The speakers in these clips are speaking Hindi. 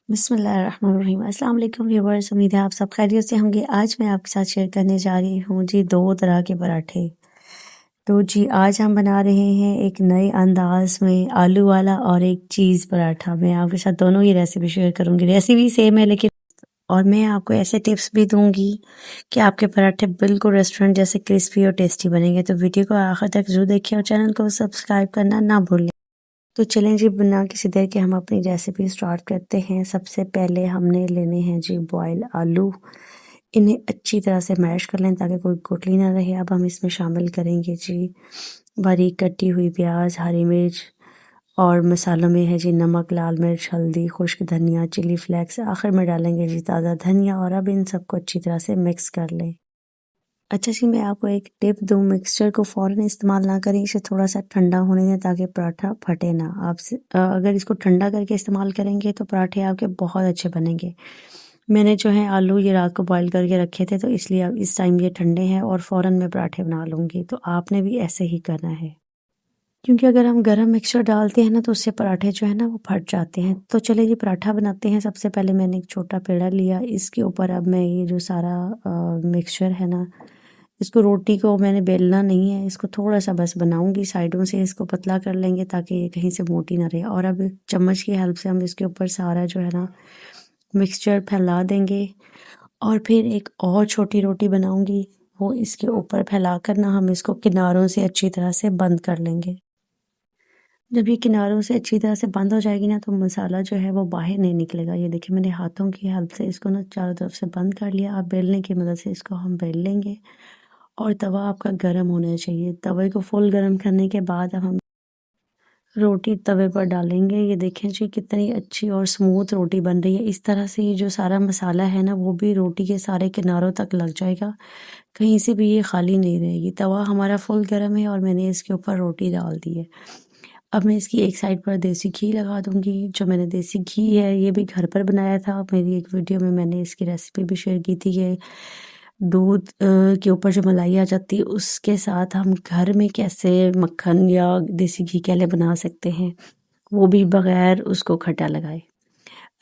बिस्मिल्लाहिर्रहमानिर्रहीम। अस्सलाम वालेकुम व्यूअर्स, उम्मीद है आप सब खैरियत से होंगे। आज मैं आपके साथ शेयर करने जा रही हूँ जी 2 तरह के पराठे। तो जी आज हम बना रहे हैं एक नए अंदाज़ में आलू वाला और एक चीज़ पराठा। मैं आपके साथ दोनों ही रेसिपी शेयर करूँगी। रेसिपी सेम है लेकिन और मैं आपको ऐसे टिप्स भी दूँगी कि आपके पराठे बिल्कुल रेस्टोरेंट जैसे क्रिस्पी और टेस्टी बनेंगे। तो वीडियो को आखिर तक ज़रूर देखिए और चैनल को सब्सक्राइब करना ना भूलें। तो चलें जी बिना किसी देर के हम अपनी रेसिपी स्टार्ट करते हैं। सबसे पहले हमने लेने हैं जी बॉयल आलू। इन्हें अच्छी तरह से मैश कर लें ताकि कोई गुठली ना रहे। अब हम इसमें शामिल करेंगे जी बारीक कटी हुई प्याज, हरी मिर्च और मसालों में है जी नमक, लाल मिर्च, हल्दी, खुश्क धनिया, चिली फ्लेक्स। आखिर में डालेंगे जी ताज़ा धनिया और अब इन सबको अच्छी तरह से मिक्स कर लें। अच्छा जी, मैं आपको एक टिप दूँ, मिक्सचर को फ़ौरन इस्तेमाल ना करें, इसे थोड़ा-सा ठंडा होने दें ताकि पराठा फटे ना। अगर इसको ठंडा करके इस्तेमाल करेंगे तो पराठे आपके बहुत अच्छे बनेंगे। मैंने जो है आलू ये रात को बॉयल करके रखे थे तो इसलिए अब इस टाइम ये ठंडे हैं और फ़ौरन मैं पराठे बना लूँगी, तो आपने भी ऐसे ही करना है। क्योंकि अगर हम गरम मिक्सचर डालते हैं ना तो उससे पराठे जो है ना वो फट जाते हैं। तो चलिए जी पराठा बनाते हैं। सबसे पहले मैंने एक छोटा पेड़ा लिया, इसके ऊपर अब मैं ये जो सारा मिक्सचर है ना, इसको रोटी को मैंने बेलना नहीं है, इसको थोड़ा-सा बस बनाऊँगी, साइडों से इसको पतला कर लेंगे ताकि ये कहीं से मोटी ना रहे और अब चम्मच की हेल्प से हम इसके ऊपर सारा जो है ना मिक्सचर फैला देंगे और फिर एक और छोटी रोटी बनाऊँगी, वो इसके ऊपर फैलाकर ना हम इसको किनारों से अच्छी तरह से बंद कर लेंगे। जब ये किनारों से अच्छी तरह से बंद हो जाएगी ना तो मसाला जो है वो बाहर नहीं निकलेगा। ये देखिए मैंने हाथों की हेल्प से इसको ना चारों तरफ से बंद कर लिया। अब बेलने की मदद से इसको हम बेल लेंगे और तवा आपका गर्म होना चाहिए। तवे को फुल गर्म करने के बाद अब हम रोटी तवे पर डालेंगे। ये देखें जी कितनी अच्छी और स्मूथ रोटी बन रही है। इस तरह से ये जो सारा मसाला है ना वो भी रोटी के सारे किनारों तक लग जाएगा, कहीं से भी ये खाली नहीं रहेगी। तवा हमारा फुल गर्म है और मैंने इसके ऊपर रोटी डाल दी है। अब मैं इसकी एक साइड पर देसी घी लगा दूँगी। जो मैंने देसी घी है ये भी घर पर बनाया था। मेरी एक वीडियो में मैंने इसकी रेसिपी भी शेयर की थी कि दूध के ऊपर जो मलाई आ जाती है उसके साथ हम घर में कैसे मक्खन या देसी घी कह लें बना सकते हैं, वो भी बग़ैर उसको खट्टा लगाए।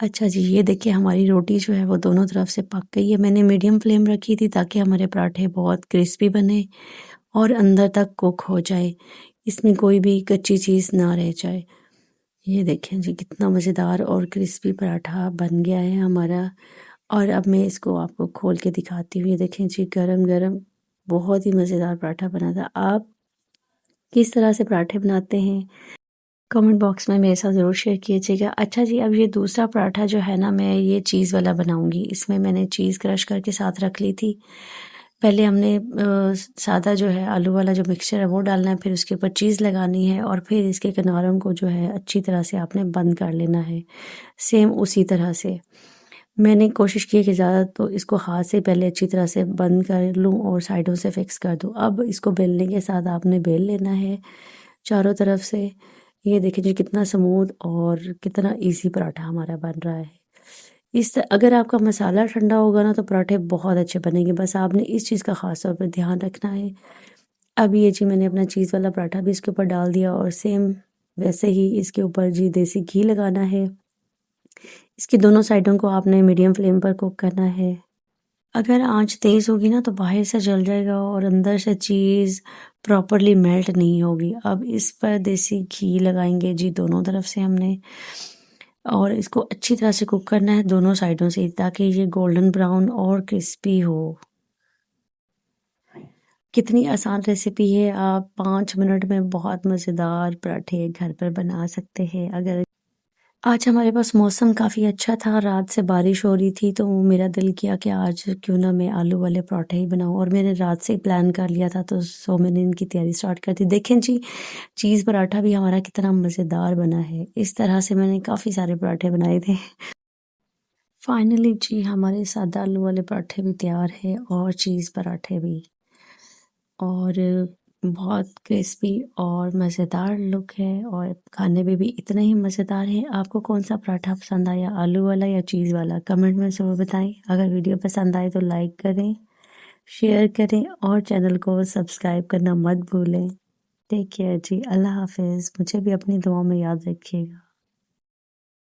अच्छा जी, ये देखिए हमारी रोटी जो है वो दोनों तरफ से पक गई है। मैंने मीडियम फ्लेम रखी थी ताकि हमारे पराठे बहुत क्रिस्पी बने और अंदर तक कुक हो जाए, इसमें कोई भी कच्ची चीज़ ना रह जाए। ये देखें जी कितना मज़ेदार और क्रिस्पी पराठा बन गया है हमारा और अब मैं इसको आपको खोल के दिखाती हूँ। ये देखें जी गरम-गरम बहुत ही मज़ेदार पराठा बना था। आप किस तरह से पराठे बनाते हैं? कमेंट बॉक्स में मेरे साथ ज़रूर शेयर कीजिएगा। अच्छा जी, अब ये दूसरा पराठा जो है ना मैं ये चीज़ वाला बनाऊँगी। इसमें मैंने चीज़ क्रश करके साथ रख ली थी। पहले हमने सादा जो है आलू वाला जो मिक्सचर है वो डालना है, फिर उसके ऊपर चीज़ लगानी है और फिर इसके किनारों को जो है अच्छी तरह से आपने बंद कर लेना है। सेम उसी तरह से मैंने कोशिश की है कि ज़्यादा तो इसको हाथ से पहले अच्छी तरह से बंद कर लूँ और साइडों से फिक्स कर दूँ। अब इसको बेलने के साथ आपने बेल लेना है चारों तरफ से। ये देखिए जी कितना स्मूथ और कितना इजी पराठा हमारा बन रहा है। अगर आपका मसाला ठंडा होगा ना तो पराठे बहुत अच्छे बनेंगे। बस आपने इस चीज़ का ख़ास तौर पे ध्यान रखना है। अब ये जी मैंने अपना चीज़ वाला पराठा भी इसके ऊपर डाल दिया और सेम वैसे ही इसके ऊपर जी देसी घी लगाना है। इसकी दोनों साइडों को आपने मीडियम फ्लेम पर कुक करना है। अगर आँच तेज़ होगी ना तो बाहर से जल जाएगा और अंदर से चीज़ प्रॉपरली मेल्ट नहीं होगी। अब इस पर देसी घी लगाएँगे जी दोनों तरफ से हमने और इसको अच्छी तरह से कुक करना है दोनों साइडों से ताकि ये गोल्डन ब्राउन और क्रिस्पी हो। कितनी आसान रेसिपी है, आप 5 मिनट में बहुत मज़ेदार पराठे घर पर बना सकते हैं। अगर आज हमारे पास मौसम काफ़ी अच्छा था, रात से बारिश हो रही थी तो मेरा दिल किया कि आज क्यों ना मैं आलू वाले पराठे ही बनाऊँ और मैंने रात से ही प्लान कर लिया था तो मैंने इनकी तैयारी स्टार्ट कर दी। देखें जी, चीज़ पराठा भी हमारा कितना मज़ेदार बना है। इस तरह से मैंने काफ़ी सारे पराठे बनाए थे। फाइनली जी हमारे सादा आलू वाले पराठे भी तैयार है और चीज़ पराठे भी और बहुत क्रिस्पी और मज़ेदार लुक है और खाने में भी इतना ही मज़ेदार है। आपको कौन-सा पराठा पसंद आया, आलू वाला या चीज़ वाला? कमेंट में ज़रूर बताएँ। अगर वीडियो पसंद आए तो लाइक करें, शेयर करें और चैनल को सब्सक्राइब करना मत भूलें। टेक केयर जी, अल्लाह हाफ़िज़। मुझे भी अपनी दुआओं में याद रखिएगा।